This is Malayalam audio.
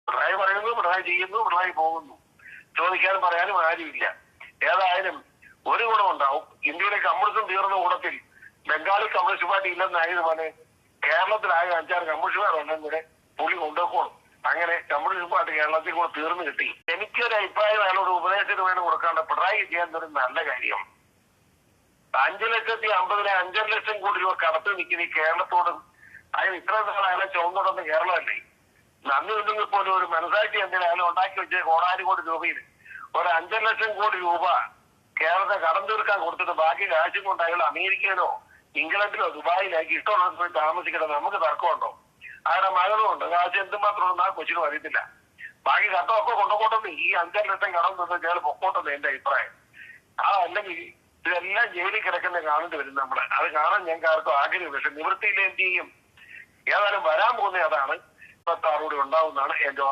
പിണറായി പറയുന്നു, പിണറായി ചെയ്യുന്നു, പിണറായി പോകുന്നു. ചോദിക്കാനും പറയാനും ആരുമില്ല. ഏതായാലും ഒരു ഗുണമുണ്ടാവും. ഇന്ത്യയിലെ കമ്മ്യൂണിസം തീർന്ന കൂടത്തിൽ ബംഗാളിൽ കമ്മ്യൂണിസ്റ്റ് പാർട്ടി ഇല്ലെന്നായതുപോലെ കേരളത്തിലാകെ 5-6 കമ്മ്യൂണിസ്റ്റുകാരുണ്ടെങ്കിൽ കൂടെ പുള്ളി കൊണ്ടുപോകണം. അങ്ങനെ കമ്മ്യൂണിസ്റ്റ് പാർട്ടി കേരളത്തിൽ കൂടെ തീർന്നു കിട്ടി. എനിക്കൊരു അഭിപ്രായം, അയാളോട് ഉപദേശത്തിന് വേണ്ടി കൊടുക്കാണ്ട് പിണറായി ചെയ്യാൻ ഒരു നല്ല കാര്യം. 5,50,000 5 ലക്ഷം കോടി രൂപ കടത്ത് നിൽക്കുന്ന ഈ കേരളത്തോടും അയാൾ ഇത്ര നാൾ അയാളെ ചുവന്നുകൊടുന്ന കേരളമല്ലേ. നന്ദി ഉണ്ടെങ്കിൽ പോലും ഒരു മനസാക്ഷി എന്തെങ്കിലും അയാൾ ഉണ്ടാക്കി വെച്ച കോടാനുകോടി രൂപയിൽ ഒരു 5 ലക്ഷം കോടി രൂപ കേരളത്തെ കടം തീർക്കാൻ കൊടുത്തിട്ട് ബാക്കി കാശും കൊണ്ട് അയാൾ അമേരിക്കയിലോ ഇംഗ്ലണ്ടിലോ ദുബായിലാക്കി ഇഷ്ടമുള്ള പോയി താമസിക്കട്ടെ. നമുക്ക് തർക്കമുണ്ടോ? അയാളുടെ മകളും ഉണ്ട്. കാശ് എന്തുമാത്രം ഉണ്ടെന്ന് ആ കൊച്ചിനും അറിയത്തില്ല. ബാക്കി കട്ടമൊക്കെ കൊണ്ടുപോട്ടെന്ന് ഈ 5 ലക്ഷം കടം നിന്ന് കേൾ പൊക്കോട്ടെന്ന് എന്റെ അഭിപ്രായം. അല്ലെങ്കിൽ ഇതെല്ലാം ജയിലിൽ കിടക്കുന്ന കാണേണ്ടി വരും നമ്മള്. അത് കാണാൻ ഞങ്ങൾക്ക് ആർക്കും ആഗ്രഹം. പക്ഷെ നിവൃത്തിയിൽ എന്ത് ചെയ്യും? ഏതായാലും വരാൻ പോകുന്ന അതാണ്. 26 കൂടി ഉണ്ടാവുന്നതാണ് എന്റെ